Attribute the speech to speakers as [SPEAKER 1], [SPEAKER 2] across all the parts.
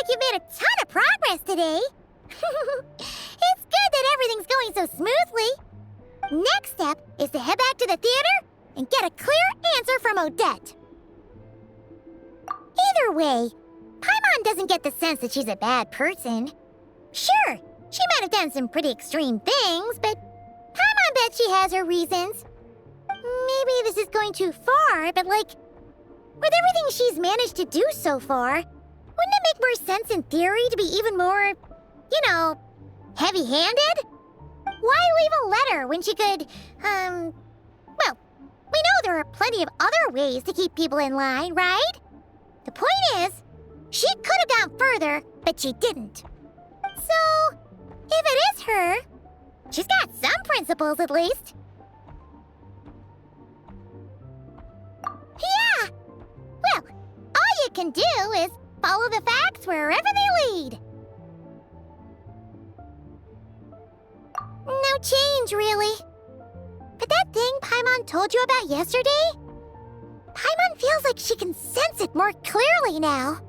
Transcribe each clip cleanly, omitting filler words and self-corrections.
[SPEAKER 1] You've made a ton of progress today. It's good that everything's going so smoothly. Next step is to head back to the theater and get a clear answer from Odette. Either way, Paimon doesn't get the sense that she's a bad person. Sure, she might have done some pretty extreme things, but Paimon bet she has her reasons. Maybe this is going too far, but with everything she's managed to do so far, wouldn't it make more sense in theory to be even more, heavy-handed? Why leave a letter when she could, well, we know there are plenty of other ways to keep people in line, right? The point is, she could have gone further, but she didn't. So, if it is her, she's got some principles at least. Yeah! Well, all you can do is follow the facts wherever they lead. No change, really. But that thing Paimon told you about yesterday? Paimon feels like she can sense it more clearly now.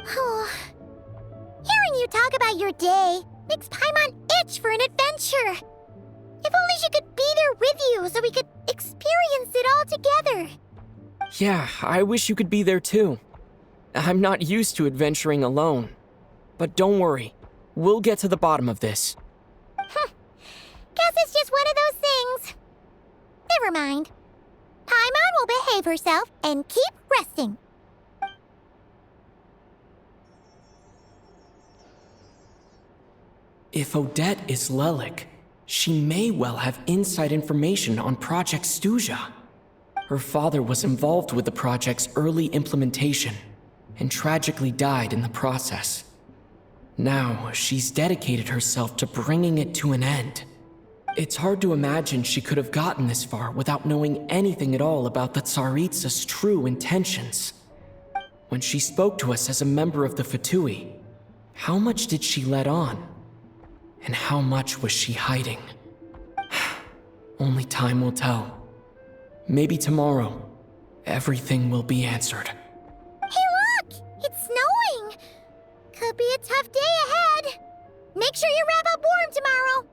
[SPEAKER 1] Hearing you talk about your day makes Paimon itch for an adventure. If only she could be there with you so we could experience it all together.
[SPEAKER 2] Yeah, I wish you could be there too. I'm not used to adventuring alone. But don't worry, we'll get to the bottom of this.
[SPEAKER 1] Guess it's just one of those things. Never mind. Paimon will behave herself and keep resting.
[SPEAKER 2] If Odette is Lelik, she may well have inside information on Project Stuja. Her father was involved with the project's early implementation and tragically died in the process. Now, she's dedicated herself to bringing it to an end. It's hard to imagine she could have gotten this far without knowing anything at all about the Tsaritsa's true intentions. When she spoke to us as a member of the Fatui, how much did she let on? And how much was she hiding? Only time will tell. Maybe tomorrow, everything will be answered.
[SPEAKER 1] Hey look! It's snowing! Could be a tough day ahead. Make sure you wrap up warm tomorrow.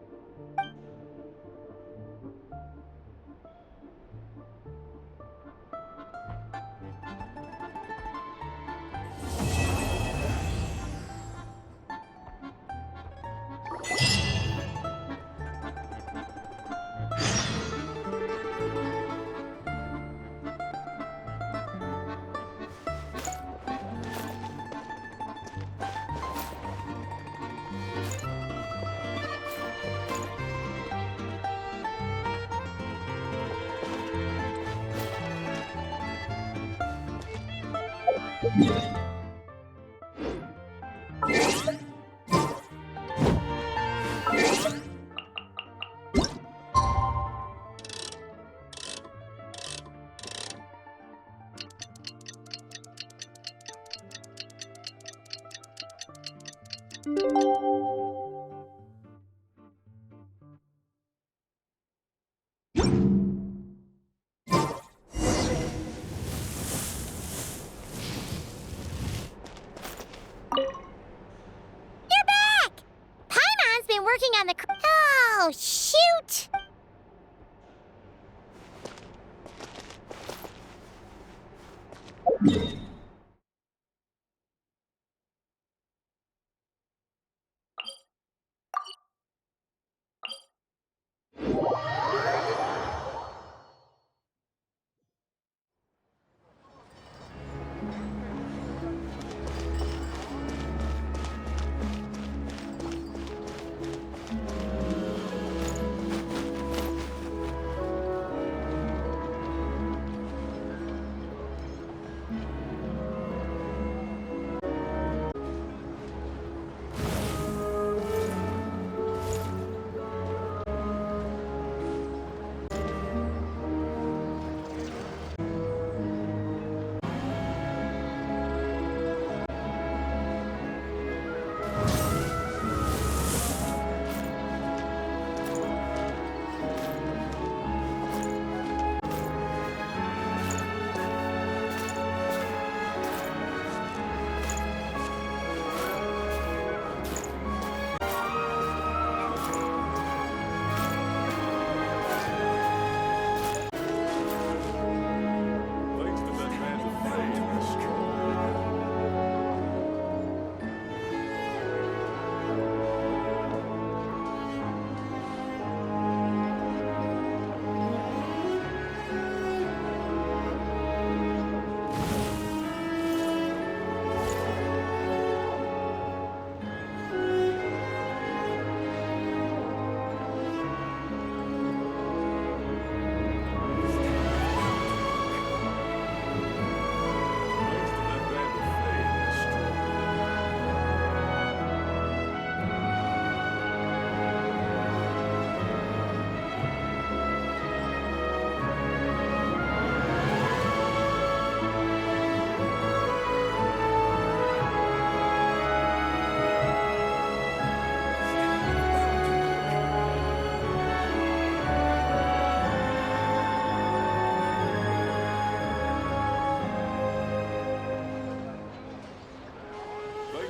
[SPEAKER 1] Oh, shoot!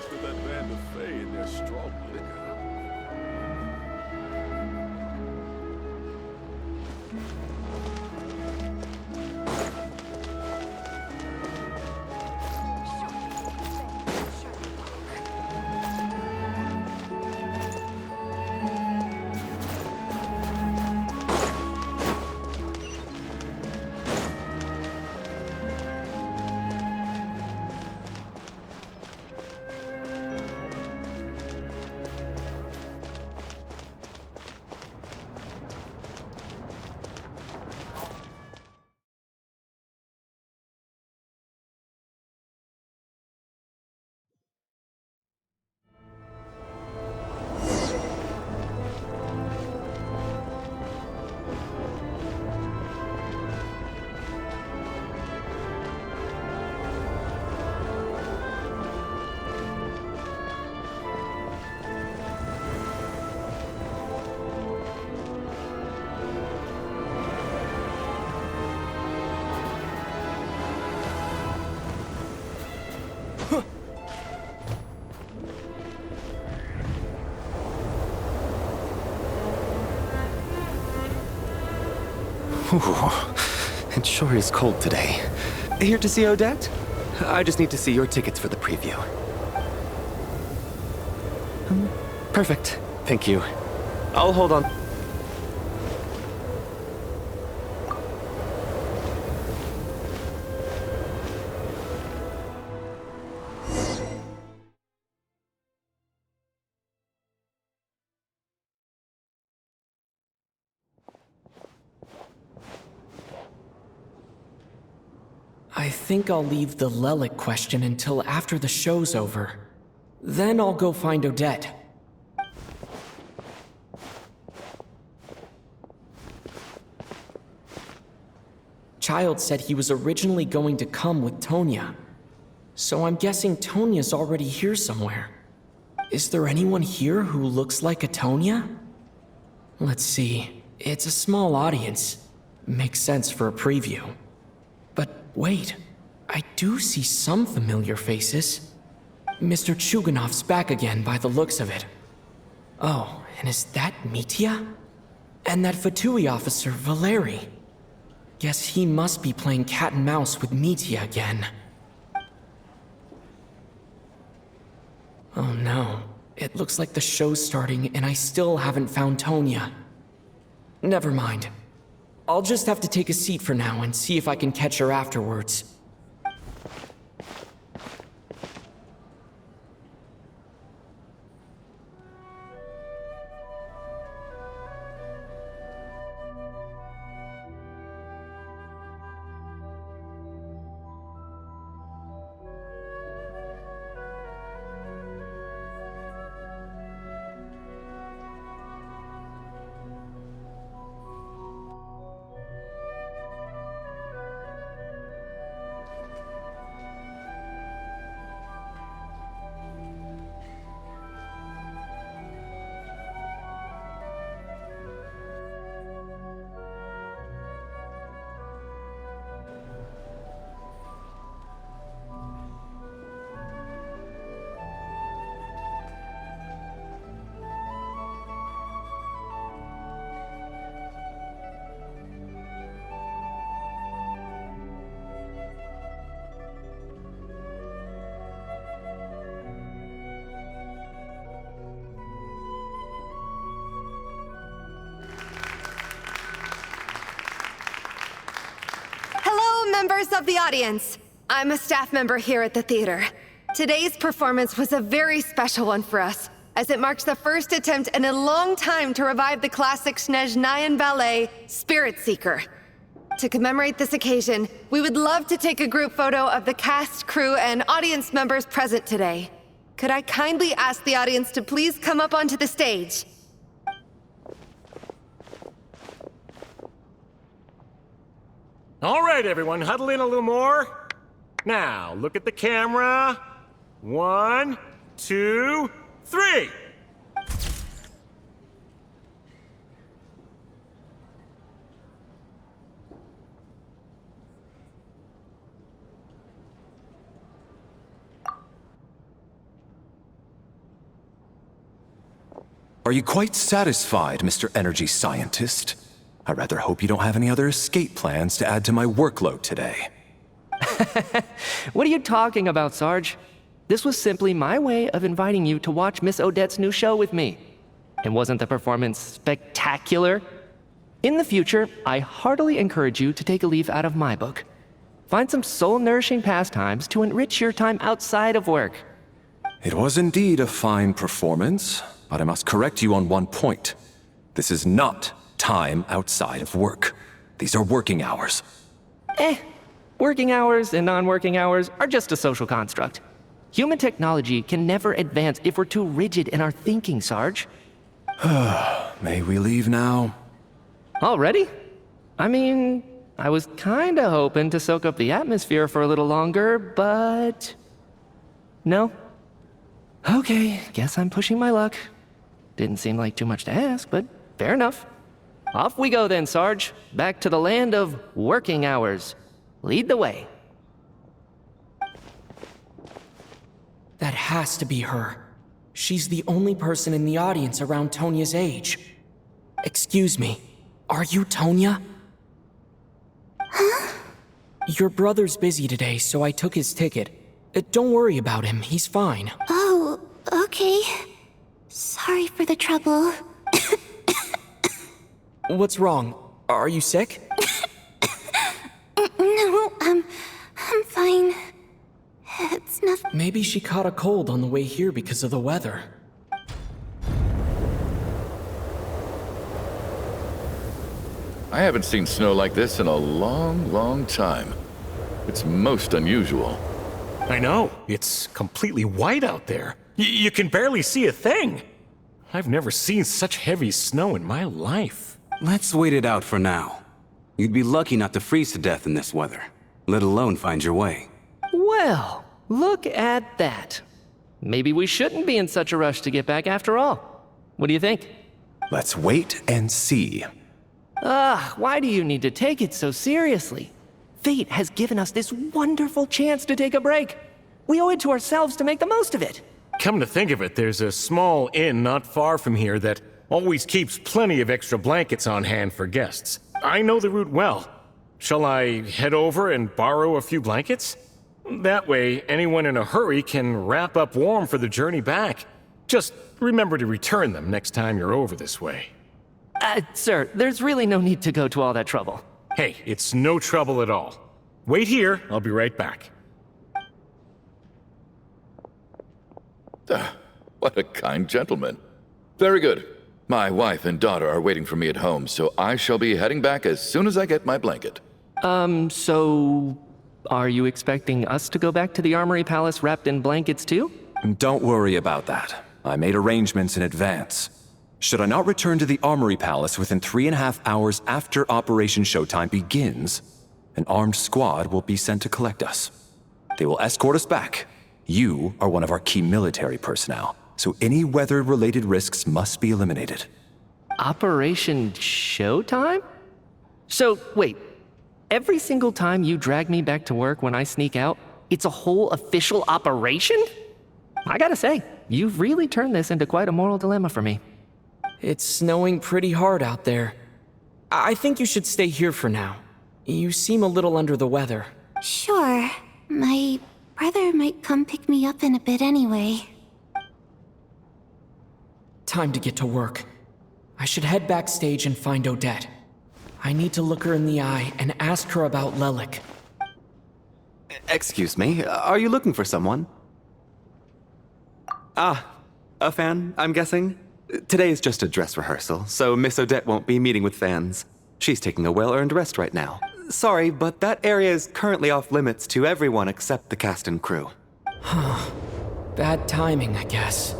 [SPEAKER 3] taste of that Van de Fay in their strong liquor.
[SPEAKER 4] Ooh, it sure is cold today. Here to see Odette? I just need to see your tickets for the preview. Perfect. Thank you. I'll hold on.
[SPEAKER 2] I think I'll leave the Lelic question until after the show's over. Then I'll go find Odette. Child said he was originally going to come with Tonya. So I'm guessing Tonya's already here somewhere. Is there anyone here who looks like a Tonya? Let's see. It's a small audience. Makes sense for a preview. But wait, I do see some familiar faces. Mr. Chuganov's back again by the looks of it. Oh, and is that Mitya? And that Fatui officer, Valeri. Guess he must be playing cat and mouse with Mitya again. Oh no, it looks like the show's starting and I still haven't found Tonya. Never mind. I'll just have to take a seat for now and see if I can catch her afterwards.
[SPEAKER 5] Members of the audience, I'm a staff member here at the theater. Today's performance was a very special one for us, as it marks the first attempt in a long time to revive the classic Snezhnayan ballet, Spirit Seeker. To commemorate this occasion, we would love to take a group photo of the cast, crew, and audience members present today. Could I kindly ask the audience to please come up onto the stage?
[SPEAKER 6] All right, everyone, huddle in a little more. Now, look at the camera. 1, 2, 3.
[SPEAKER 7] Are you quite satisfied, Mr. Energy Scientist? I rather hope you don't have any other escape plans to add to my workload today.
[SPEAKER 8] What are you talking about, Sarge? This was simply my way of inviting you to watch Miss Odette's new show with me. And wasn't the performance spectacular? In the future, I heartily encourage you to take a leaf out of my book. Find some soul-nourishing pastimes to enrich your time outside of work.
[SPEAKER 7] It was indeed a fine performance, but I must correct you on one point. This is not time outside of work. These are working hours.
[SPEAKER 8] Working hours and non-working hours are just a social construct. Human technology can never advance if we're too rigid in our thinking, Sarge.
[SPEAKER 7] May we leave now?
[SPEAKER 8] Already? I mean, I was kinda hoping to soak up the atmosphere for a little longer, but... No? Okay, guess I'm pushing my luck. Didn't seem like too much to ask, but fair enough. Off we go then, Sarge. Back to the land of working hours. Lead the way.
[SPEAKER 2] That has to be her. She's the only person in the audience around Tonia's age. Excuse me, are you Tonia?
[SPEAKER 1] Huh?
[SPEAKER 2] Your brother's busy today, so I took his ticket. Don't worry about him, he's fine.
[SPEAKER 1] Oh, okay. Sorry for the trouble.
[SPEAKER 2] What's wrong? Are you sick?
[SPEAKER 1] No, I'm fine. It's nothing.
[SPEAKER 2] Maybe she caught a cold on the way here because of the weather.
[SPEAKER 3] I haven't seen snow like this in a long, long time. It's most unusual.
[SPEAKER 6] I know. It's completely white out there. You can barely see a thing. I've never seen such heavy snow in my life.
[SPEAKER 9] Let's wait it out for now. You'd be lucky not to freeze to death in this weather, let alone find your way.
[SPEAKER 8] Well, look at that. Maybe we shouldn't be in such a rush to get back after all. What do you think?
[SPEAKER 7] Let's wait and see.
[SPEAKER 8] Why do you need to take it so seriously? Fate has given us this wonderful chance to take a break. We owe it to ourselves to make the most of it.
[SPEAKER 6] Come to think of it, there's a small inn not far from here that always keeps plenty of extra blankets on hand for guests. I know the route well. Shall I head over and borrow a few blankets? That way, anyone in a hurry can wrap up warm for the journey back. Just remember to return them next time you're over this way.
[SPEAKER 8] Sir, there's really no need to go to all that trouble.
[SPEAKER 6] Hey, it's no trouble at all. Wait here, I'll be right back.
[SPEAKER 3] What a kind gentleman. Very good. My wife and daughter are waiting for me at home, so I shall be heading back as soon as I get my blanket.
[SPEAKER 8] So... are you expecting us to go back to the Armory Palace wrapped in blankets too?
[SPEAKER 7] Don't worry about that. I made arrangements in advance. Should I not return to the Armory Palace within 3.5 hours after Operation Showtime begins, an armed squad will be sent to collect us. They will escort us back. You are one of our key military personnel, so any weather-related risks must be eliminated.
[SPEAKER 8] Operation Showtime? So, wait. Every single time you drag me back to work when I sneak out, it's a whole official operation? I gotta say, you've really turned this into quite a moral dilemma for me.
[SPEAKER 2] It's snowing pretty hard out there. I think you should stay here for now. You seem a little under the weather.
[SPEAKER 1] Sure. My brother might come pick me up in a bit anyway.
[SPEAKER 2] Time to get to work. I should head backstage and find Odette. I need to look her in the eye and ask her about Lelik.
[SPEAKER 9] Excuse me, are you looking for someone? A fan, I'm guessing? Today is just a dress rehearsal, so Miss Odette won't be meeting with fans. She's taking a well-earned rest right now. Sorry, but that area is currently off limits to everyone except the cast and crew.
[SPEAKER 2] Bad timing, I guess.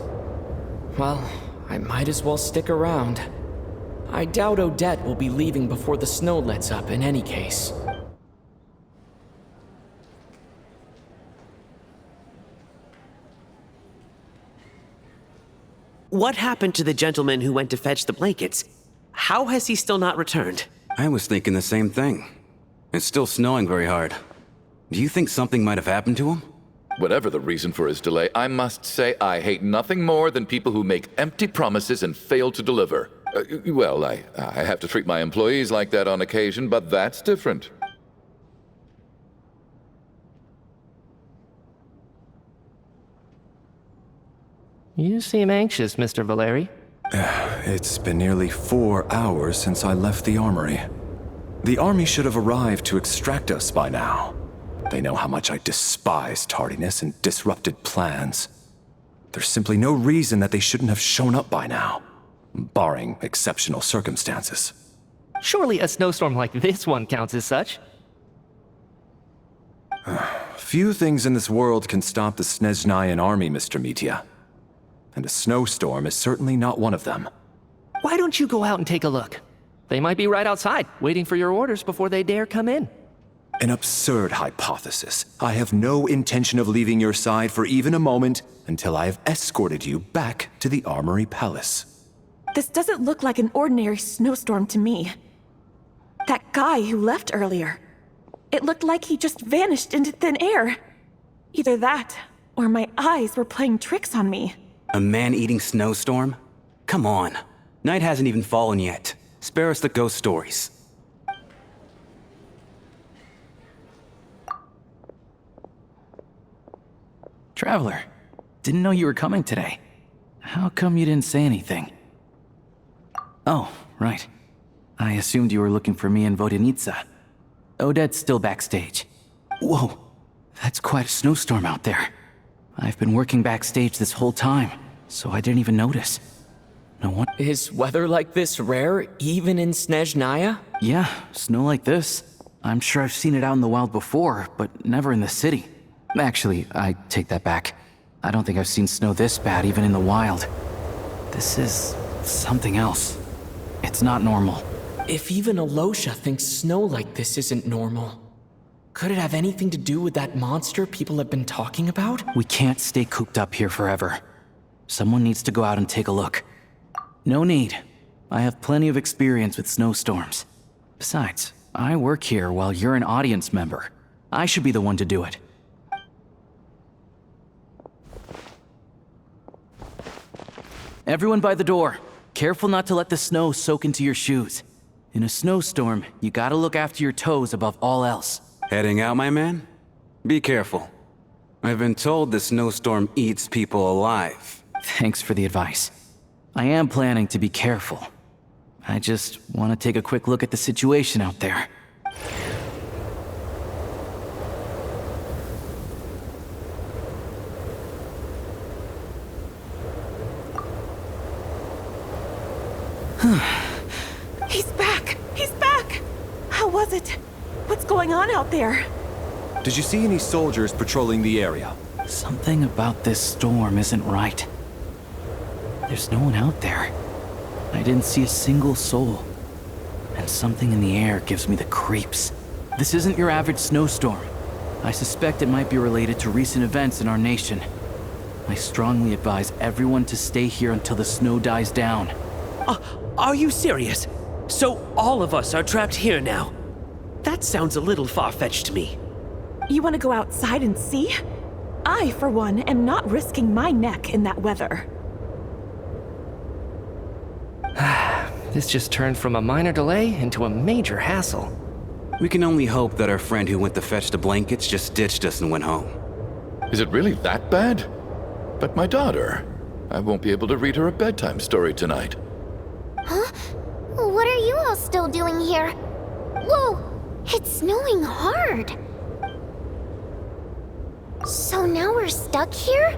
[SPEAKER 2] Well, I might as well stick around. I doubt Odette will be leaving before the snow lets up in any case.
[SPEAKER 10] What happened to the gentleman who went to fetch the blankets? How has he still not returned?
[SPEAKER 9] I was thinking the same thing. It's still snowing very hard. Do you think something might have happened to him?
[SPEAKER 3] Whatever the reason for his delay, I must say I hate nothing more than people who make empty promises and fail to deliver. Well, I have to treat my employees like that on occasion, but that's different.
[SPEAKER 8] You seem anxious, Mr. Valeri.
[SPEAKER 7] It's been nearly 4 hours since I left the armory. The army should have arrived to extract us by now. They know how much I despise tardiness and disrupted plans. There's simply no reason that they shouldn't have shown up by now, barring exceptional circumstances.
[SPEAKER 8] Surely a snowstorm like this one counts as such.
[SPEAKER 7] Few things in this world can stop the Snezhnayan army, Mr. Mitya. And a snowstorm is certainly not one of them.
[SPEAKER 8] Why don't you go out and take a look? They might be right outside, waiting for your orders before they dare come in.
[SPEAKER 7] An absurd hypothesis. I have no intention of leaving your side for even a moment until I have escorted you back to the Armory Palace.
[SPEAKER 11] This doesn't look like an ordinary snowstorm to me. That guy who left earlier, it looked like he just vanished into thin air. Either that, or my eyes were playing tricks on me.
[SPEAKER 12] A man-eating snowstorm? Come on. Night hasn't even fallen yet. Spare us the ghost stories.
[SPEAKER 13] Traveler, didn't know you were coming today. How come you didn't say anything? Oh, right. I assumed you were looking for me and Vodenitsa. Odette's still backstage. Whoa, that's quite a snowstorm out there. I've been working backstage this whole time, so I didn't even notice. No one...
[SPEAKER 2] Is weather like this rare, even in Snezhnaya?
[SPEAKER 13] Yeah, snow like this. I'm sure I've seen it out in the wild before, but never in the city. Actually, I take that back. I don't think I've seen snow this bad even in the wild. This is something else. It's not normal.
[SPEAKER 2] If even Alosha thinks snow like this isn't normal, could it have anything to do with that monster people have been talking about?
[SPEAKER 13] We can't stay cooped up here forever. Someone needs to go out and take a look. No need. I have plenty of experience with snowstorms. Besides, I work here while you're an audience member. I should be the one to do it. Everyone by the door. Careful not to let the snow soak into your shoes. In a snowstorm, you gotta look after your toes above all else.
[SPEAKER 12] Heading out, my man? Be careful. I've been told the snowstorm eats people alive.
[SPEAKER 13] Thanks for the advice. I am planning to be careful. I just want to take a quick look at the situation out there.
[SPEAKER 11] He's back! He's back! How was it? What's going on out there?
[SPEAKER 7] Did you see any soldiers patrolling the area?
[SPEAKER 13] Something about this storm isn't right. There's no one out there. I didn't see a single soul. And something in the air gives me the creeps. This isn't your average snowstorm. I suspect it might be related to recent events in our nation. I strongly advise everyone to stay here until the snow dies down.
[SPEAKER 10] Are you serious? So all of us are trapped here now? That sounds a little far-fetched to me.
[SPEAKER 11] You want to go outside and see? I, for one, am not risking my neck in that weather.
[SPEAKER 8] This just turned from a minor delay into a major hassle.
[SPEAKER 12] We can only hope that our friend who went to fetch the blankets just ditched us and went home.
[SPEAKER 3] Is it really that bad? But my daughter, I won't be able to read her a bedtime story tonight.
[SPEAKER 1] Huh? What are you all still doing here? Whoa! It's snowing hard! So now we're stuck here?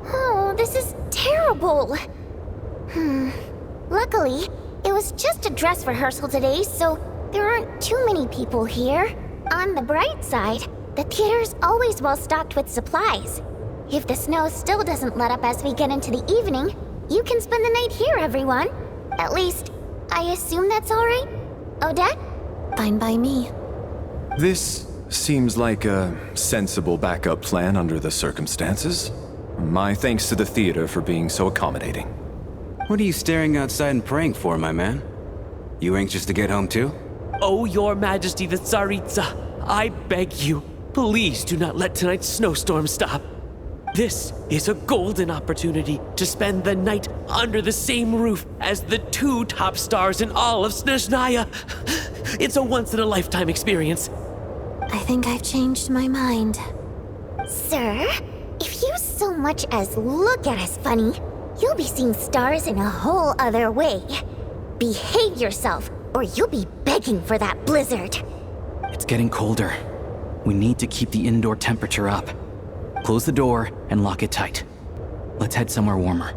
[SPEAKER 1] Oh, this is terrible! Luckily, it was just a dress rehearsal today, so there aren't too many people here. On the bright side, the theater's always well stocked with supplies. If the snow still doesn't let up as we get into the evening, you can spend the night here, everyone. At least, I assume that's alright? Odette? Fine by me.
[SPEAKER 7] This seems like a sensible backup plan under the circumstances. My thanks to the theater for being so accommodating.
[SPEAKER 12] What are you staring outside and praying for, my man? You anxious to get home too?
[SPEAKER 10] Oh, your majesty the Tsaritsa, I beg you, please do not let tonight's snowstorm stop. This is a golden opportunity to spend the night under the same roof as the two top stars in all of Snezhnaya. It's a once-in-a-lifetime experience.
[SPEAKER 1] I think I've changed my mind. Sir, if you so much as look at us funny, you'll be seeing stars in a whole other way. Behave yourself, or you'll be begging for that blizzard.
[SPEAKER 13] It's getting colder. We need to keep the indoor temperature up. Close the door and lock it tight. Let's head somewhere warmer.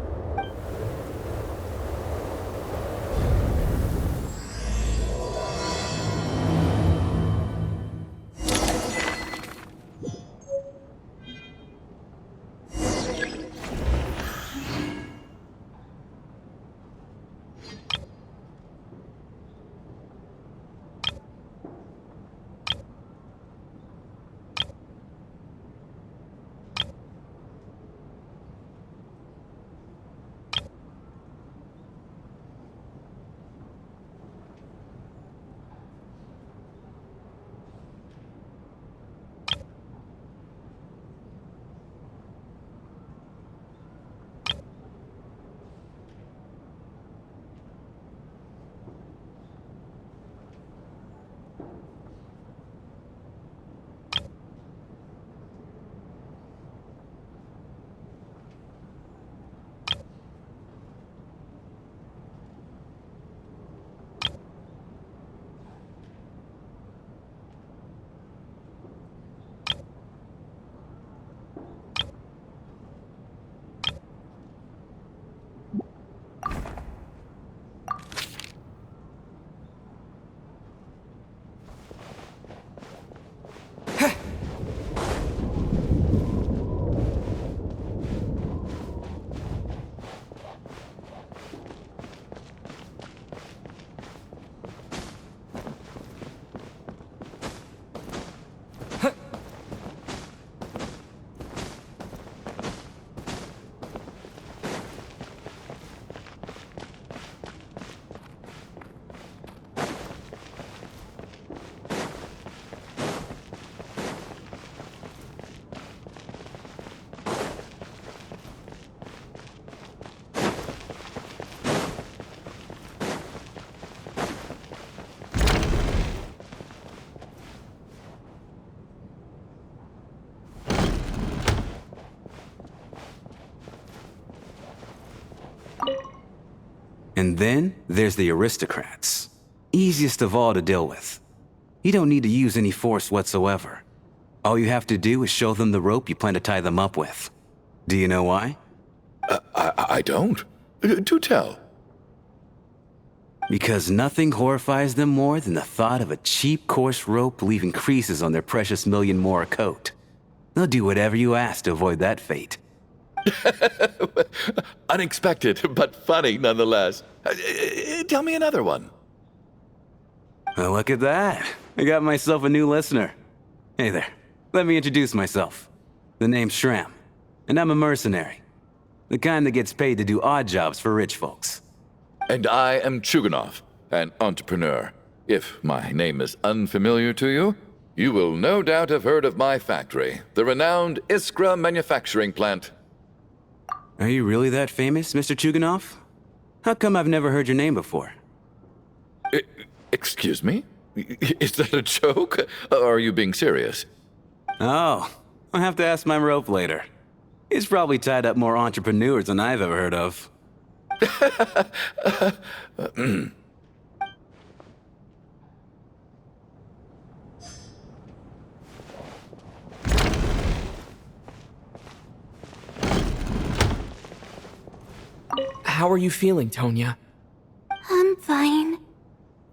[SPEAKER 12] And then there's the aristocrats. Easiest of all to deal with. You don't need to use any force whatsoever. All you have to do is show them the rope you plan to tie them up with. Do you know why?
[SPEAKER 3] I don't. Do tell.
[SPEAKER 12] Because nothing horrifies them more than the thought of a cheap, coarse rope leaving creases on their precious million Mora coat. They'll do whatever you ask to avoid that fate.
[SPEAKER 3] Unexpected, but funny nonetheless. Tell me another one.
[SPEAKER 12] Well, look at that. I got myself a new listener. Hey there. Let me introduce myself. The name's Shram, and I'm a mercenary. The kind that gets paid to do odd jobs for rich folks.
[SPEAKER 3] And I am Chuganov, an entrepreneur. If my name is unfamiliar to you, you will no doubt have heard of my factory, the renowned Iskra manufacturing plant.
[SPEAKER 12] Are you really that famous, Mr. Chuganov? How come I've never heard your name before?
[SPEAKER 3] Excuse me? Is that a joke? Or are you being serious?
[SPEAKER 12] Oh, I'll have to ask my rope later. He's probably tied up more entrepreneurs than I've ever heard of.
[SPEAKER 2] How are you feeling, Tonya?
[SPEAKER 1] I'm fine.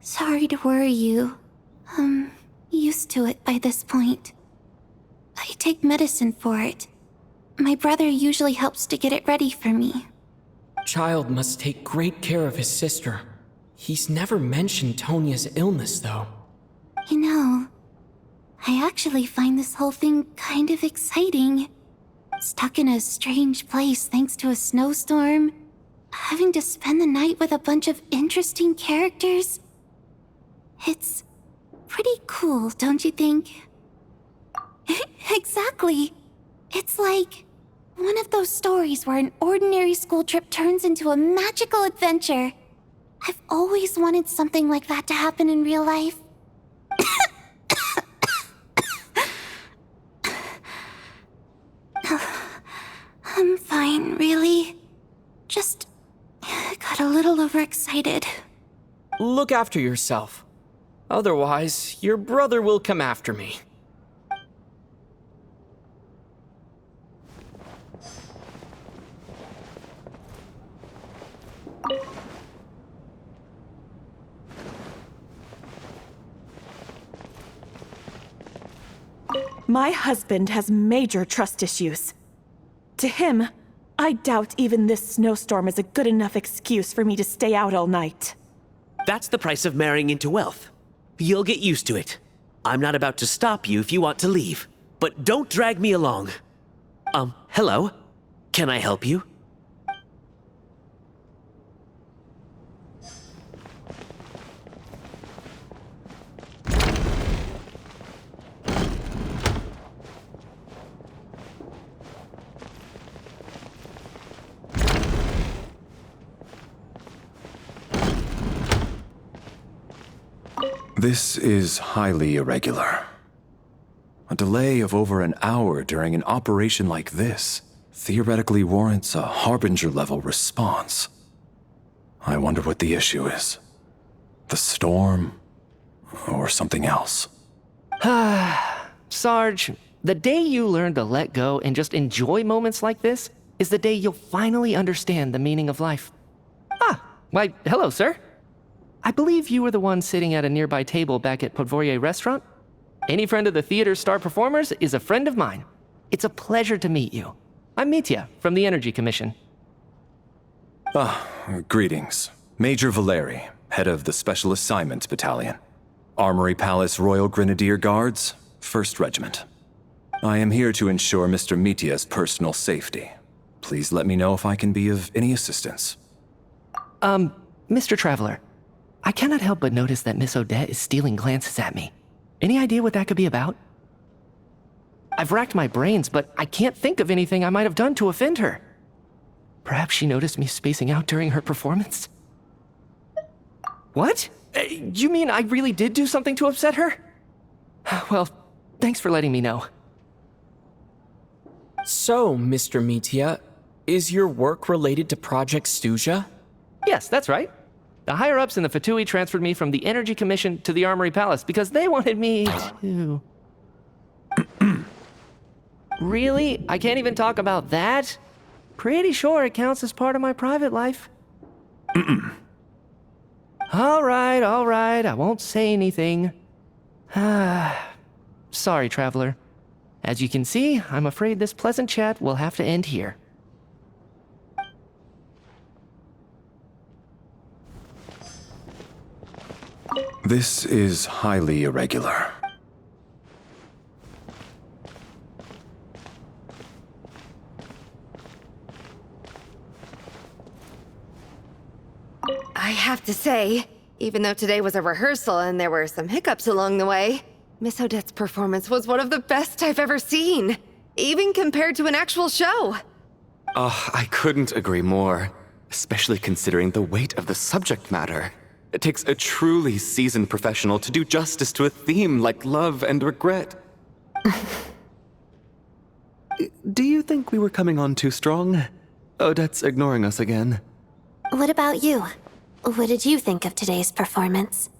[SPEAKER 1] Sorry to worry you. I'm used to it by this point. I take medicine for it. My brother usually helps to get it ready for me.
[SPEAKER 2] Child must take great care of his sister. He's never mentioned Tonya's illness, though.
[SPEAKER 1] You know, I actually find this whole thing kind of exciting. Stuck in a strange place thanks to a snowstorm. Having to spend the night with a bunch of interesting characters. It's pretty cool, don't you think? Exactly. It's like One of those stories where an ordinary school trip turns into a magical adventure. I've always wanted something like that to happen in real life. I'm fine, really. Just got a little overexcited.
[SPEAKER 2] Look after yourself. Otherwise, your brother will come after me.
[SPEAKER 11] My husband has major trust issues. To him, I doubt even this snowstorm is a good enough excuse for me to stay out all night.
[SPEAKER 10] That's the price of marrying into wealth. You'll get used to it. I'm not about to stop you if you want to leave, but don't drag me along. Hello? Can I help you?
[SPEAKER 7] This is highly irregular. A delay of over an hour during an operation like this theoretically warrants a Harbinger-level response. I wonder what the issue is. The storm, or something else.
[SPEAKER 8] Sarge, the day you learn to let go and just enjoy moments like this is the day you'll finally understand the meaning of life. Why, hello, sir. I believe you were the one sitting at a nearby table back at Podvorye Restaurant. Any friend of the theater's star performers is a friend of mine. It's a pleasure to meet you. I'm Mitya from the Energy Commission.
[SPEAKER 7] Greetings. Major Valeri, head of the Special Assignments Battalion. Armory Palace Royal Grenadier Guards, 1st Regiment. I am here to ensure Mr. Mitya's personal safety. Please let me know if I can be of any assistance.
[SPEAKER 8] Mr. Traveler, I cannot help but notice that Miss Odette is stealing glances at me. Any idea what that could be about? I've racked my brains, but I can't think of anything I might have done to offend her. Perhaps she noticed me spacing out during her performance? What? You mean I really did do something to upset her? Well, thanks for letting me know.
[SPEAKER 2] So, Mr. Mitya, is your work related to Project Stuja?
[SPEAKER 8] Yes, that's right. The higher-ups in the Fatui transferred me from the Energy Commission to the Armory Palace because they wanted me to... Really? I can't even talk about that? Pretty sure it counts as part of my private life. All right, I won't say anything. Sorry, Traveler. As you can see, I'm afraid this pleasant chat will have to end here.
[SPEAKER 7] This is highly irregular.
[SPEAKER 5] I have to say, even though today was a rehearsal and there were some hiccups along the way, Miss Odette's performance was one of the best I've ever seen, even compared to an actual show.
[SPEAKER 9] I couldn't agree more, especially considering the weight of the subject matter. It takes a truly seasoned professional to do justice to a theme like love and regret. Do you think we were coming on too strong? Odette's ignoring us again.
[SPEAKER 1] What about you? What did you think of today's performance?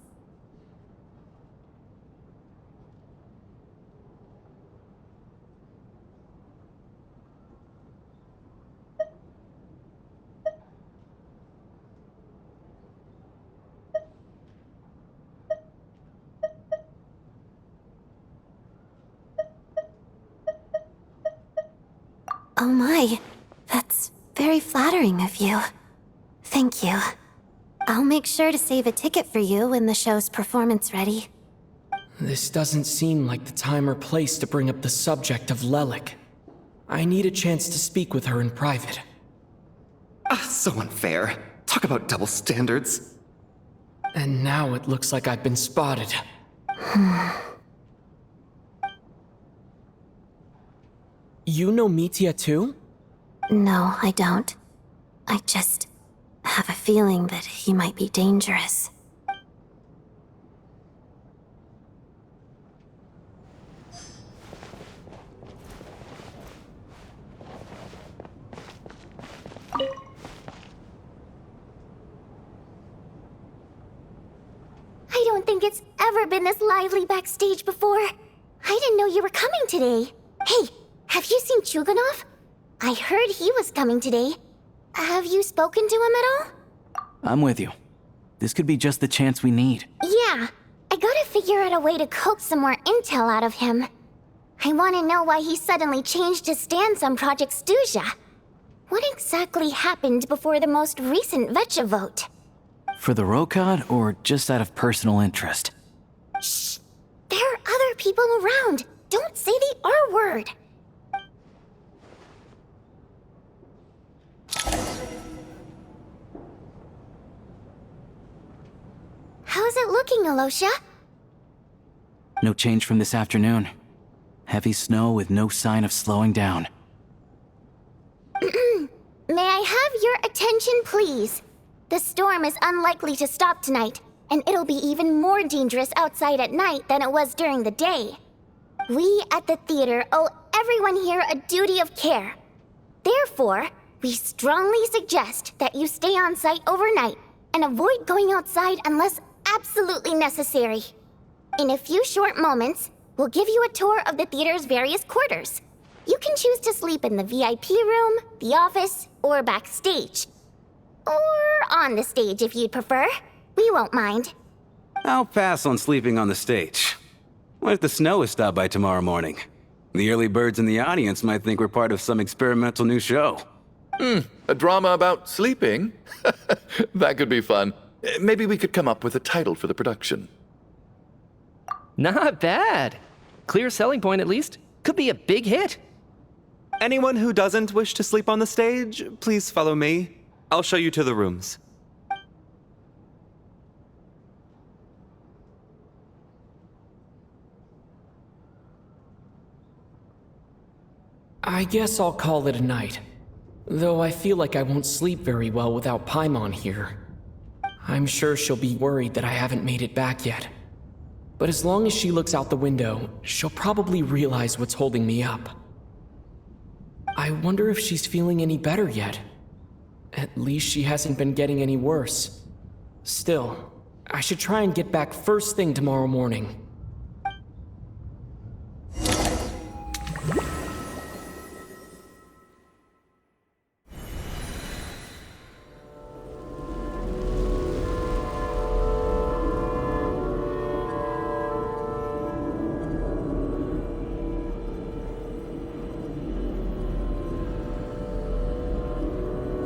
[SPEAKER 1] Oh my, that's very flattering of you. Thank you. I'll make sure to save a ticket for you when the show's performance ready.
[SPEAKER 2] This doesn't seem like the time or place to bring up the subject of Lelik. I need a chance to speak with her in private.
[SPEAKER 9] So unfair. Talk about double standards.
[SPEAKER 2] And now it looks like I've been spotted. You know Mitya too?
[SPEAKER 14] No, I don't. I just have a feeling that he might be dangerous.
[SPEAKER 1] I don't think it's ever been this lively backstage before. I didn't know you were coming today. Hey, have you seen Chuganov? I heard he was coming today. Have you spoken to him at all?
[SPEAKER 13] I'm with you. This could be just the chance we need.
[SPEAKER 1] Yeah, I gotta figure out a way to coax some more intel out of him. I want to know why he suddenly changed his stance on Project Stuja. What exactly happened before the most recent Vecha vote?
[SPEAKER 13] For the Rokad, or just out of personal interest?
[SPEAKER 1] Shh! There are other people around. Don't say the R word. How's it looking, Alosha?
[SPEAKER 13] No change from this afternoon. Heavy snow with no sign of slowing down.
[SPEAKER 1] May I have your attention, please? The storm is unlikely to stop tonight, and it'll be even more dangerous outside at night than it was during the day. We at the theater owe everyone here a duty of care. Therefore, we strongly suggest that you stay on site overnight and avoid going outside unless absolutely necessary. In a few short moments, we'll give you a tour of the theater's various quarters. You can choose to sleep in the VIP room, the office, or backstage. Or on the stage if you'd prefer. We won't mind.
[SPEAKER 12] I'll pass on sleeping on the stage. What if the snow is stopped by tomorrow morning? The early birds in the audience might think we're part of some experimental new show.
[SPEAKER 3] A drama about sleeping? That could be fun. Maybe we could come up with a title for the production.
[SPEAKER 8] Not bad. Clear selling point, at least. Could be a big hit.
[SPEAKER 9] Anyone who doesn't wish to sleep on the stage, please follow me. I'll show you to the rooms.
[SPEAKER 2] I guess I'll call it a night. Though I feel like I won't sleep very well without Paimon here. I'm sure she'll be worried that I haven't made it back yet. But as long as she looks out the window, she'll probably realize what's holding me up. I wonder if she's feeling any better yet. At least she hasn't been getting any worse. Still, I should try and get back first thing tomorrow morning.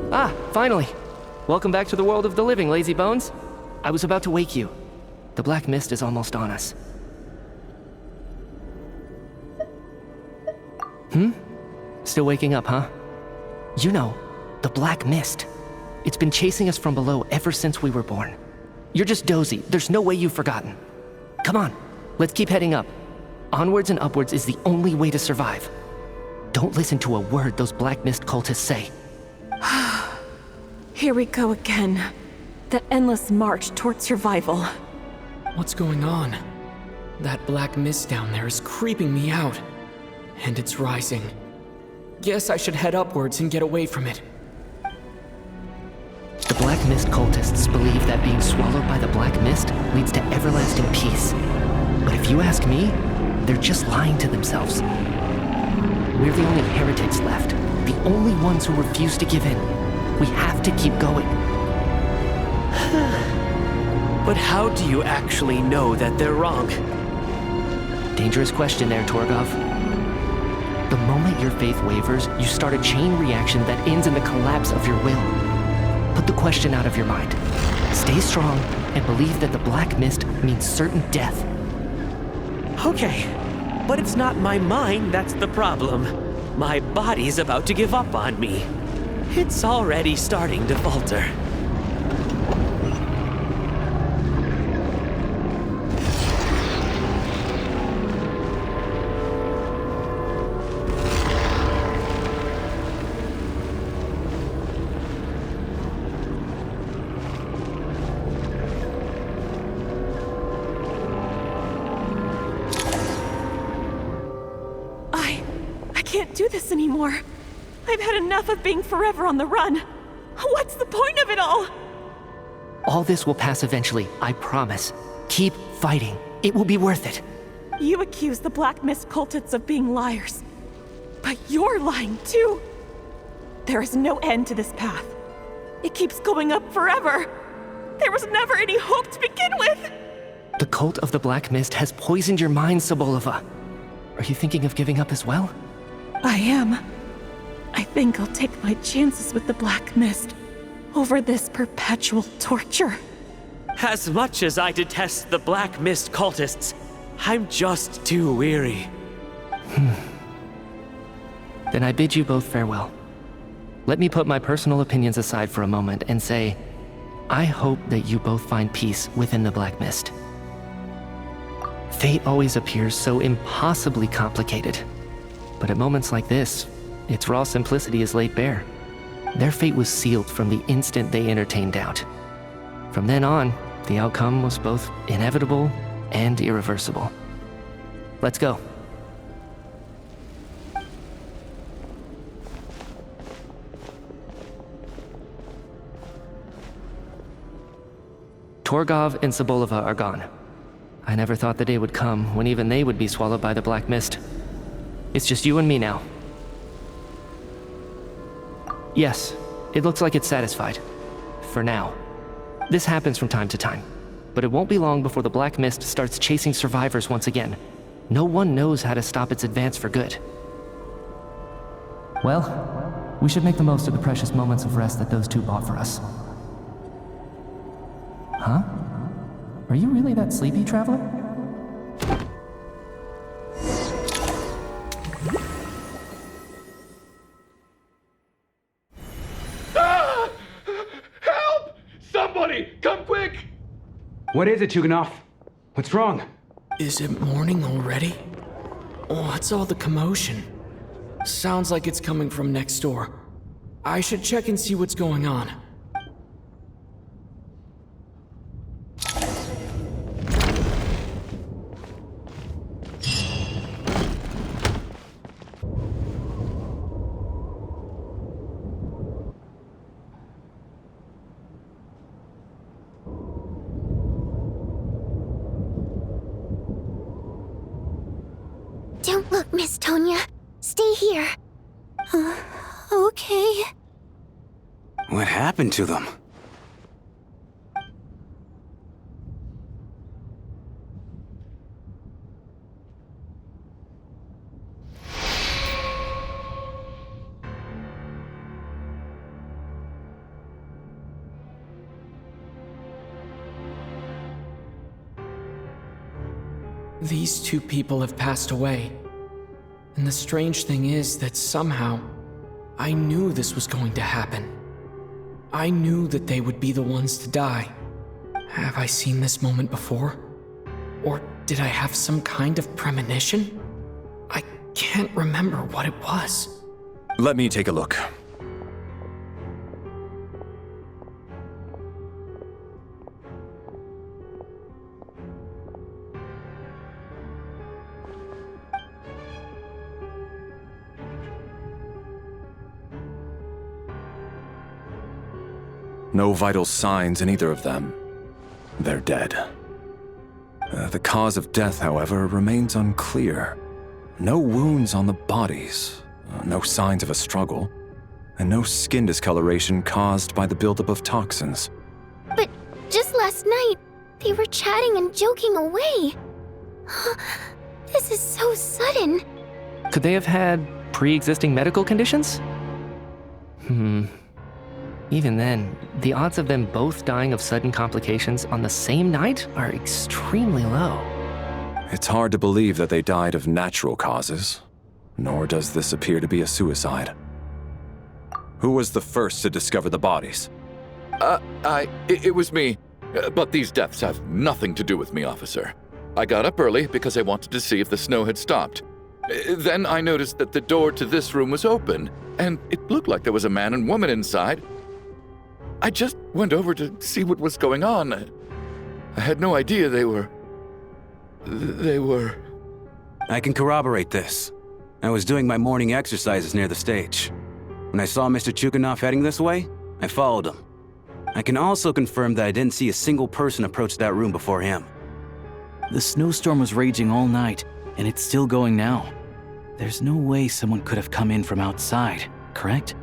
[SPEAKER 8] Ah, finally. Welcome back to the world of the living, lazy bones. I was about to wake you. The black mist is almost on us. Still waking up, huh? You know, the black mist. It's been chasing us from below ever since we were born. You're just dozy. There's no way you've forgotten. Come on, let's keep heading up. Onwards and upwards is the only way to survive. Don't listen to a word those black mist cultists say.
[SPEAKER 11] Here we go again. The endless march toward survival.
[SPEAKER 2] What's going on? That black mist down there is creeping me out. And it's rising. Guess I should head upwards and get away from it.
[SPEAKER 8] The black mist cultists believe that being swallowed by the black mist leads to everlasting peace. But if you ask me, they're just lying to themselves. We're the only heretics left, the only ones who refuse to give in. We have to keep going.
[SPEAKER 10] But how do you actually know that they're wrong?
[SPEAKER 8] Dangerous question there, Torgov. The moment your faith wavers, you start a chain reaction that ends in the collapse of your will. Put the question out of your mind. Stay strong and believe that the black mist means certain death.
[SPEAKER 10] Okay, but it's not my mind that's the problem. My body's about to give up on me. It's already starting to falter.
[SPEAKER 11] do this anymore. I've had enough of being forever on the run. What's the point of it all?
[SPEAKER 8] All this will pass eventually, I promise. Keep fighting. It will be worth it.
[SPEAKER 11] You accuse the Black Mist cultists of being liars. But you're lying too. There is no end to this path. It keeps going up forever. There was never any hope to begin with.
[SPEAKER 8] The cult of the Black Mist has poisoned your mind, Sobolova. Are you thinking of giving up as well?
[SPEAKER 11] I am. I think I'll take my chances with the Black Mist over this perpetual torture.
[SPEAKER 10] As much as I detest the Black Mist cultists, I'm just too weary.
[SPEAKER 8] Then I bid you both farewell. Let me put my personal opinions aside for a moment and say, I hope that you both find peace within the Black Mist. Fate always appears so impossibly complicated. But at moments like this, its raw simplicity is laid bare. Their fate was sealed from the instant they entertained doubt. From then on, the outcome was both inevitable and irreversible. Let's go. Torgov and Sobolova are gone. I never thought the day would come when even they would be swallowed by the Black Mist. It's just you and me now. Yes, it looks like it's satisfied. For now. This happens from time to time, but it won't be long before the Black Mist starts chasing survivors once again. No one knows how to stop its advance for good. Well, we should make the most of the precious moments of rest that those two bought for us. Huh? Are you really that sleepy, traveler?
[SPEAKER 3] Ah! Help! Somebody, come quick!
[SPEAKER 12] What is it, Chuganov? What's wrong?
[SPEAKER 2] Is it morning already? What's all the commotion? Sounds like it's coming from next door. I should check and see what's going on.
[SPEAKER 1] Don't look, Miss Tonya. Stay here. Okay.
[SPEAKER 12] What happened to them?
[SPEAKER 2] These two people have passed away. And the strange thing is that somehow, I knew this was going to happen. I knew that they would be the ones to die. Have I seen this moment before? Or did I have some kind of premonition? I can't remember what it was.
[SPEAKER 7] Let me take a look. No vital signs in either of them. They're dead. The cause of death, however, remains unclear. No wounds on the bodies, no signs of a struggle, and no skin discoloration caused by the buildup of toxins.
[SPEAKER 1] But just last night, they were chatting and joking away. This is so sudden.
[SPEAKER 8] Could they have had pre-existing medical conditions? Even then, the odds of them both dying of sudden complications on the same night are extremely low.
[SPEAKER 7] It's hard to believe that they died of natural causes, nor does this appear to be a suicide. Who was the first to discover the bodies?
[SPEAKER 3] It was me. But these deaths have nothing to do with me, officer. I got up early because I wanted to see if the snow had stopped. Then I noticed that the door to this room was open, and it looked like there was a man and woman inside. I just went over to see what was going on. I had no idea they were...
[SPEAKER 12] I can corroborate this. I was doing my morning exercises near the stage. When I saw Mr. Chuganov heading this way, I followed him. I can also confirm that I didn't see a single person approach that room before him.
[SPEAKER 13] The snowstorm was raging all night, and it's still going now. There's no way someone could have come in from outside, correct?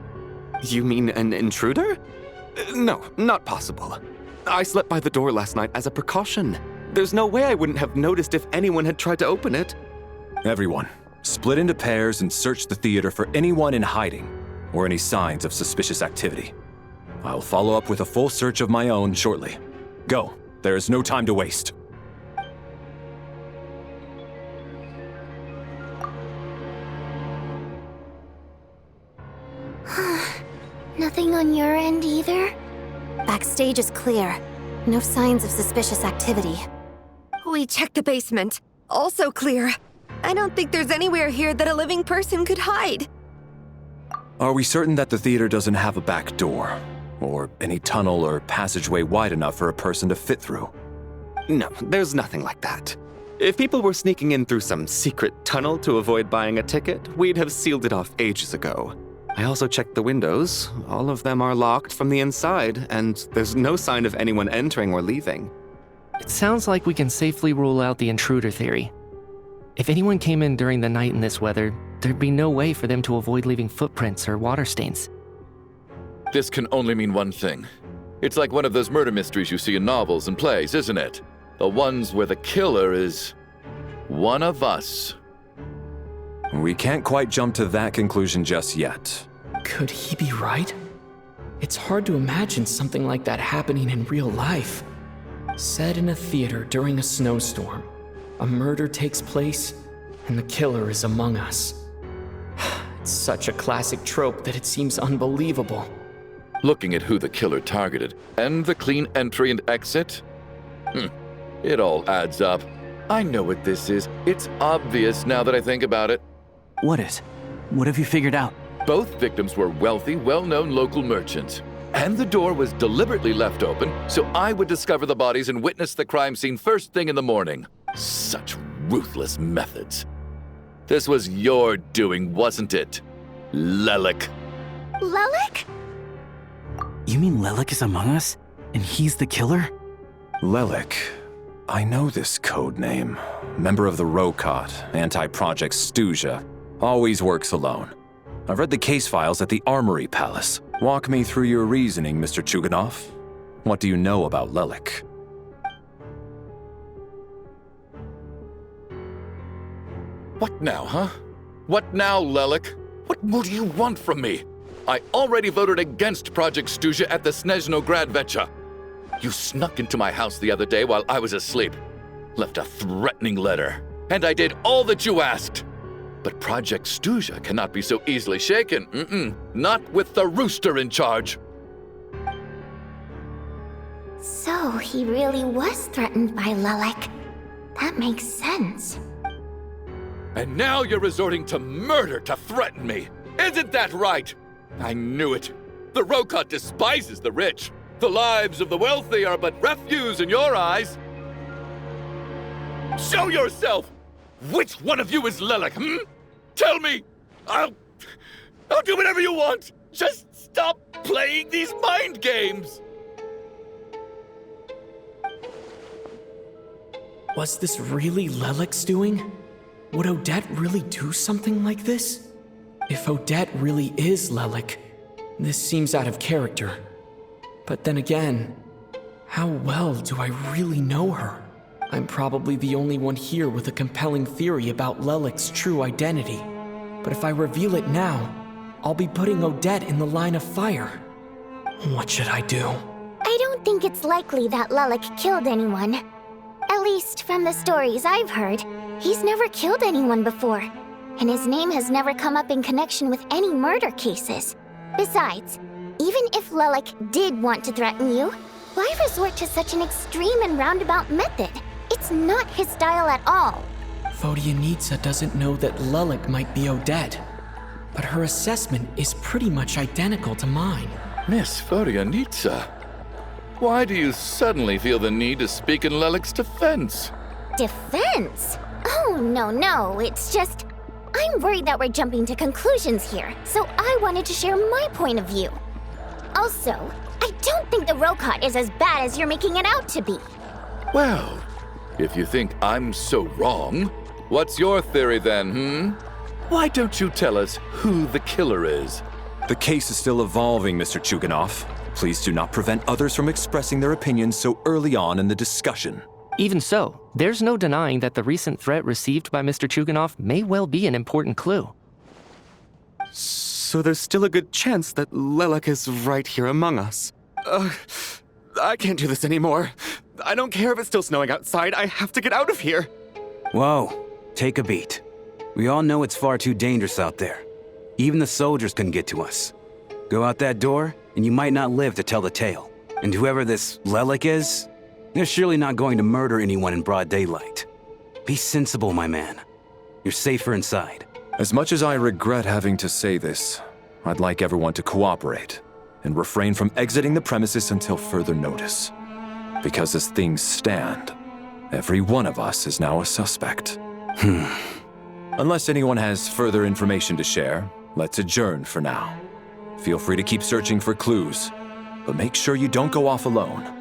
[SPEAKER 9] You mean an intruder? No, not possible. I slept by the door last night as a precaution. There's no way I wouldn't have noticed if anyone had tried to open it.
[SPEAKER 7] Everyone, split into pairs and search the theater for anyone in hiding or any signs of suspicious activity. I'll follow up with a full search of my own shortly. Go. There is no time to waste.
[SPEAKER 14] Nothing on your end either? Backstage is clear. No signs of suspicious activity.
[SPEAKER 5] We checked the basement. Also clear. I don't think there's anywhere here that a living person could hide.
[SPEAKER 7] Are we certain that the theater doesn't have a back door? Or any tunnel or passageway wide enough for a person to fit through?
[SPEAKER 9] No, there's nothing like that. If people were sneaking in through some secret tunnel to avoid buying a ticket, we'd have sealed it off ages ago. I also checked the windows. All of them are locked from the inside, and there's no sign of anyone entering or leaving.
[SPEAKER 8] It sounds like we can safely rule out the intruder theory. If anyone came in during the night in this weather, there'd be no way for them to avoid leaving footprints or water stains.
[SPEAKER 3] This can only mean one thing. It's like one of those murder mysteries you see in novels and plays, isn't it? The ones where the killer is one of us.
[SPEAKER 7] We can't quite jump to that conclusion just yet.
[SPEAKER 2] Could he be right? It's hard to imagine something like that happening in real life. Set in a theater during a snowstorm, a murder takes place, and the killer is among us. It's such a classic trope that it seems unbelievable.
[SPEAKER 3] Looking at who the killer targeted and the clean entry and exit, it all adds up. I know what this is. It's obvious now that I think about it.
[SPEAKER 13] What is? What have you figured out?
[SPEAKER 3] Both victims were wealthy, well-known local merchants. And the door was deliberately left open so I would discover the bodies and witness the crime scene first thing in the morning. Such ruthless methods. This was your doing, wasn't it, Lelik?
[SPEAKER 1] Lelik?
[SPEAKER 13] You mean Lelik is among us? And he's the killer?
[SPEAKER 7] Lelik. I know this code name. Member of the Rokot, anti-Project Stuja. Always works alone. I've read the case files at the Armory Palace. Walk me through your reasoning, Mr. Chuganov. What do you know about Lelik?
[SPEAKER 3] What now, huh? What now, Lelik? What more do you want from me? I already voted against Project Stuja at the Snezhno Gradvecha. You snuck into my house the other day while I was asleep. Left a threatening letter. And I did all that you asked. But Project Stuja cannot be so easily shaken. Not with the rooster in charge.
[SPEAKER 1] So he really was threatened by Lelik. That makes sense.
[SPEAKER 3] And now you're resorting to murder to threaten me. Isn't that right? I knew it. The Rokot despises the rich. The lives of the wealthy are but refuse in your eyes. Show yourself! Which one of you is Lelik, Tell me! I'll do whatever you want! Just stop playing these mind games!
[SPEAKER 2] Was this really Lelik's doing? Would Odette really do something like this? If Odette really is Lelik, this seems out of character. But then again, how well do I really know her? I'm probably the only one here with a compelling theory about Lelik's true identity. But if I reveal it now, I'll be putting Odette in the line of fire. What should I do?
[SPEAKER 1] I don't think it's likely that Lelik killed anyone. At least from the stories I've heard, he's never killed anyone before. And his name has never come up in connection with any murder cases. Besides, even if Lelik did want to threaten you, why resort to such an extreme and roundabout method? It's not his style at all.
[SPEAKER 2] Vodyanitsa doesn't know that Lelik might be Odette, but her assessment is pretty much identical to mine.
[SPEAKER 3] Miss Vodyanitsa, why do you suddenly feel the need to speak in Lelik's defense?
[SPEAKER 1] Defense? Oh, no, it's just...
[SPEAKER 14] I'm worried that we're jumping to conclusions here, so I wanted to share my point of view. Also, I don't think the Rokot is as bad as you're making it out to be.
[SPEAKER 3] Well, if you think I'm so wrong, what's your theory then, Why don't you tell us who the killer is?
[SPEAKER 7] The case is still evolving, Mr. Chuganov. Please do not prevent others from expressing their opinions so early on in the discussion.
[SPEAKER 8] Even so, there's no denying that the recent threat received by Mr. Chuganov may well be an important clue.
[SPEAKER 9] So there's still a good chance that Lelek is right here among us. I can't do this anymore. I don't care if it's still snowing outside. I have to get out of here.
[SPEAKER 12] Whoa, take a beat. We all know it's far too dangerous out there. Even the soldiers couldn't get to us. Go out that door, and you might not live to tell the tale. And whoever this Lelek is, they're surely not going to murder anyone in broad daylight. Be sensible, my man. You're safer inside.
[SPEAKER 7] As much as I regret having to say this, I'd like everyone to cooperate and refrain from exiting the premises until further notice. Because as things stand, every one of us is now a suspect. Unless anyone has further information to share, let's adjourn for now. Feel free to keep searching for clues, but make sure you don't go off alone.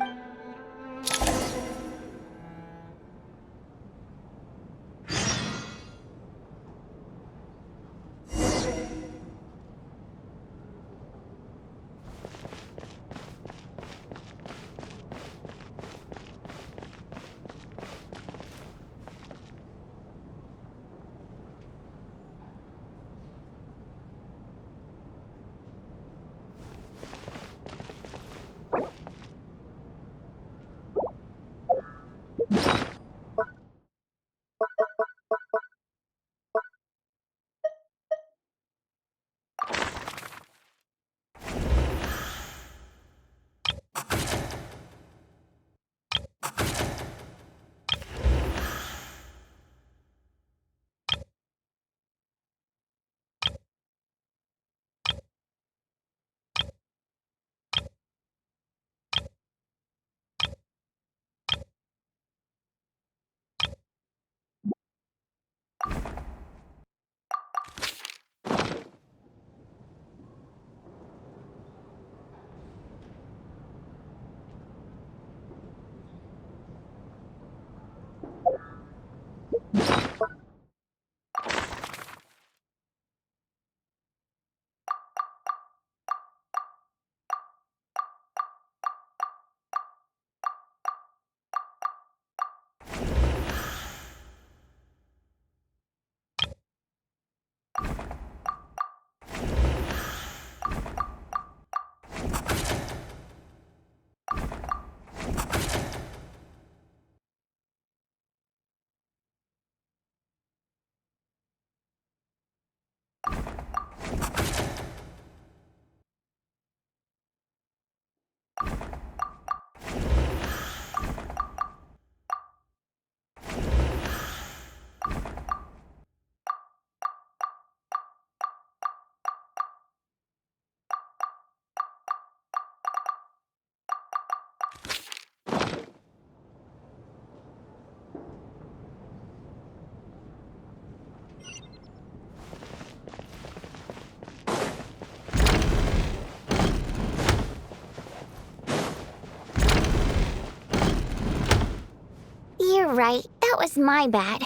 [SPEAKER 14] You're right, that was my bad.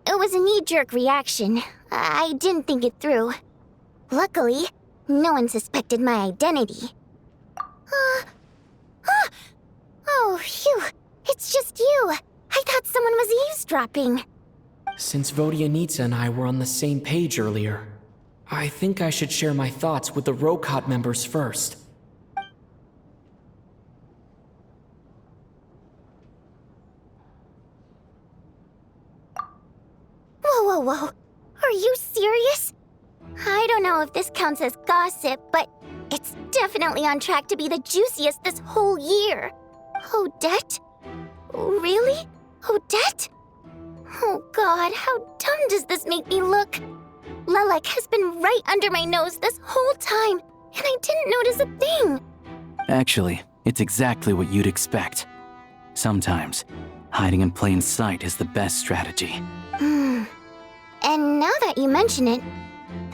[SPEAKER 14] It was a knee-jerk reaction. I didn't think it through. Luckily, no one suspected my identity. Oh, phew. It's just you. I thought someone was eavesdropping.
[SPEAKER 2] Since Vodyanitsa and I were on the same page earlier, I think I should share my thoughts with the Rokot members first.
[SPEAKER 14] Whoa. Are you serious? I don't know if this counts as gossip, but it's definitely on track to be the juiciest this whole year. Odette? Really? Odette? Oh god, how dumb does this make me look? Lelek has been right under my nose this whole time, and I didn't notice a thing.
[SPEAKER 13] Actually, it's exactly what you'd expect. Sometimes, hiding in plain sight is the best strategy.
[SPEAKER 14] And now that that you mention it,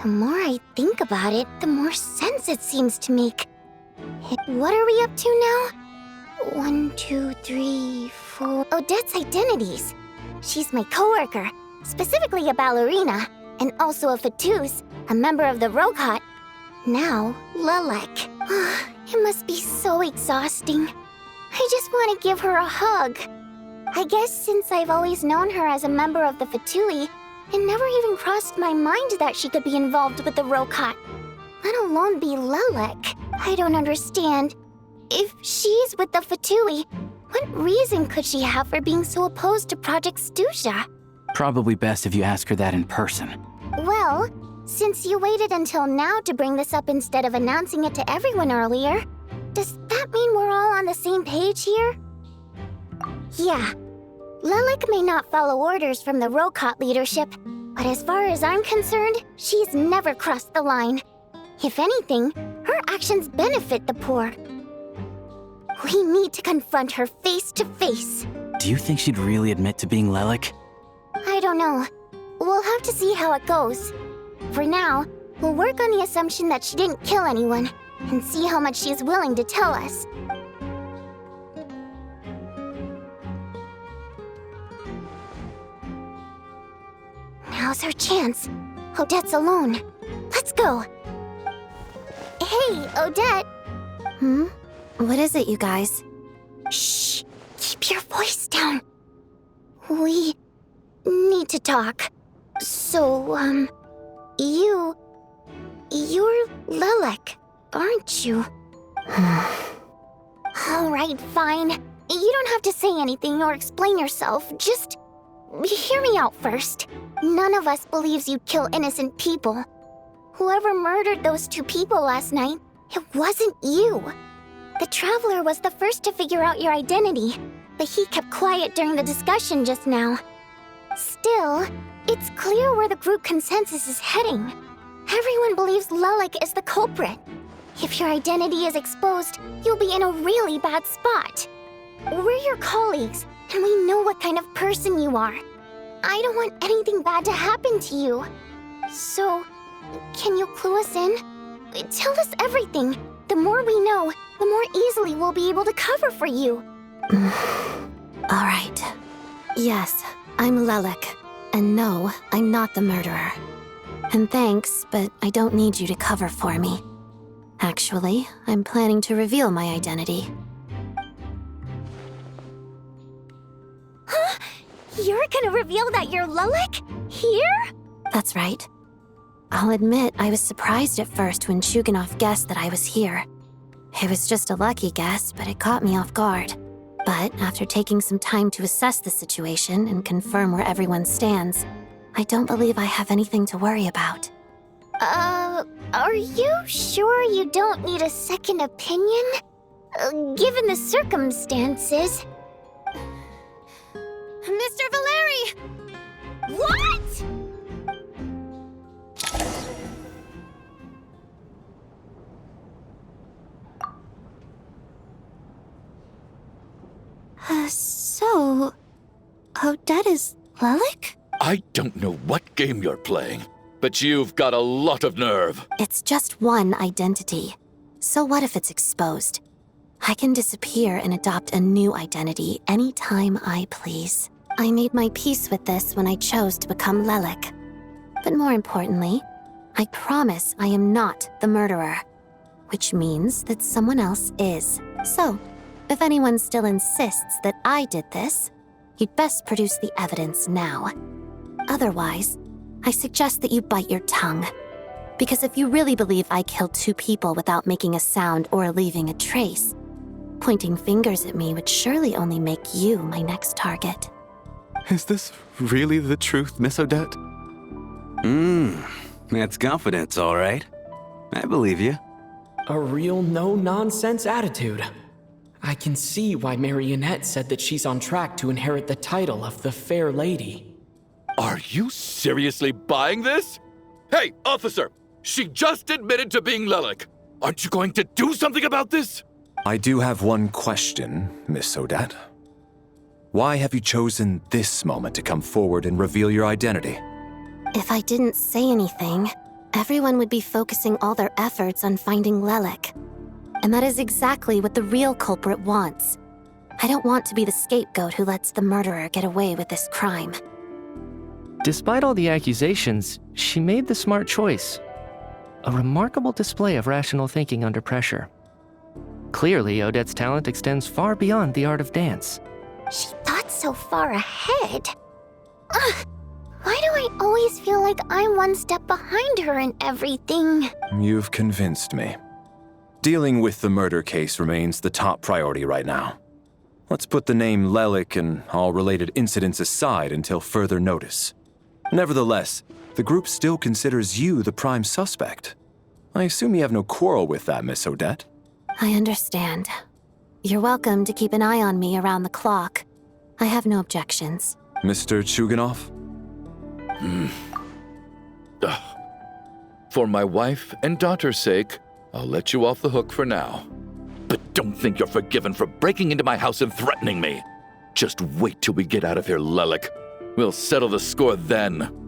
[SPEAKER 14] the more I think about it, the more sense it seems to make. What are we up to now? 1, 2, 3, 4... Odette's identities. She's my coworker, specifically a ballerina, and also a Fatous, a member of the Rokot. Now, Lelek. It must be so exhausting. I just want to give her a hug. I guess since I've always known her as a member of the Fatui, it never even crossed my mind that she could be involved with the Rokot, let alone be Lelek. I don't understand. If she's with the Fatui, what reason could she have for being so opposed to Project Stuja?
[SPEAKER 13] Probably best if you ask her that in person.
[SPEAKER 14] Well, since you waited until now to bring this up instead of announcing it to everyone earlier, does that mean we're all on the same page here? Yeah. Lelek may not follow orders from the Rokot leadership, but as far as I'm concerned, she's never crossed the line. If anything, her actions benefit the poor. We need to confront her face to face.
[SPEAKER 13] Do you think she'd really admit to being Lelek?
[SPEAKER 14] I don't know. We'll have to see how it goes. For now, we'll work on the assumption that she didn't kill anyone, and see how much she's willing to tell us. Now's her chance. Odette's alone. Let's go. Hey, Odette. What is it, you guys? Shh. Keep your voice down. We need to talk. So, you're Lelek, aren't you? Alright, fine. You don't have to say anything or explain yourself. Just hear me out first. None of us believes you'd kill innocent people. Whoever murdered those 2 people last night, it wasn't you. The Traveler was the first to figure out your identity, but he kept quiet during the discussion just now. Still, it's clear where the group consensus is heading. Everyone believes Lelek is the culprit. If your identity is exposed, you'll be in a really bad spot. We're your colleagues, and we know what kind of person you are. I don't want anything bad to happen to you. So, can you clue us in? Tell us everything. The more we know, the more easily we'll be able to cover for you.
[SPEAKER 15] All right. Yes, I'm Lelek. And no, I'm not the murderer. And thanks, but I don't need you to cover for me. Actually, I'm planning to reveal my identity.
[SPEAKER 14] Huh? You're gonna reveal that you're Lelek? Here?
[SPEAKER 15] That's right. I'll admit I was surprised at first when Chuganov guessed that I was here. It was just a lucky guess, but it caught me off guard. But after taking some time to assess the situation and confirm where everyone stands, I don't believe I have anything to worry about.
[SPEAKER 14] Are you sure you don't need a second opinion? Given the circumstances...
[SPEAKER 15] Mr. Valeri!
[SPEAKER 14] What?!
[SPEAKER 15] So... Odette is Lelek?
[SPEAKER 3] I don't know what game you're playing, but you've got a lot of nerve.
[SPEAKER 15] It's just one identity. So what if it's exposed? I can disappear and adopt a new identity anytime I please. I made my peace with this when I chose to become Lelek. But more importantly, I promise I am not the murderer, which means that someone else is. So, if anyone still insists that I did this, you'd best produce the evidence now. Otherwise, I suggest that you bite your tongue. Because if you really believe I killed 2 people without making a sound or leaving a trace, pointing fingers at me would surely only make you my next target.
[SPEAKER 9] Is this really the truth, Miss Odette?
[SPEAKER 12] That's confidence, all right. I believe you.
[SPEAKER 2] A real no-nonsense attitude. I can see why Marionette said that she's on track to inherit the title of the Fair Lady.
[SPEAKER 3] Are you seriously buying this? Hey, officer! She just admitted to being Lelek. Aren't you going to do something about this?
[SPEAKER 7] I do have one question, Miss Odette. Why have you chosen this moment to come forward and reveal your identity?
[SPEAKER 15] If I didn't say anything, everyone would be focusing all their efforts on finding Lelik. And that is exactly what the real culprit wants. I don't want to be the scapegoat who lets the murderer get away with this crime.
[SPEAKER 8] Despite all the accusations, she made the smart choice. A remarkable display of rational thinking under pressure. Clearly, Odette's talent extends far beyond the art of dance.
[SPEAKER 14] She thought so far ahead. Ugh, why do I always feel like I'm one step behind her in everything?
[SPEAKER 7] You've convinced me. Dealing with the murder case remains the top priority right now. Let's put the name Lelik and all related incidents aside until further notice. Nevertheless, the group still considers you the prime suspect. I assume you have no quarrel with that, Miss Odette?
[SPEAKER 15] I understand. You're welcome to keep an eye on me around the clock. I have no objections.
[SPEAKER 7] Mr. Chuganov?
[SPEAKER 3] For my wife and daughter's sake, I'll let you off the hook for now. But don't think you're forgiven for breaking into my house and threatening me. Just wait till we get out of here, Lelik. We'll settle the score then.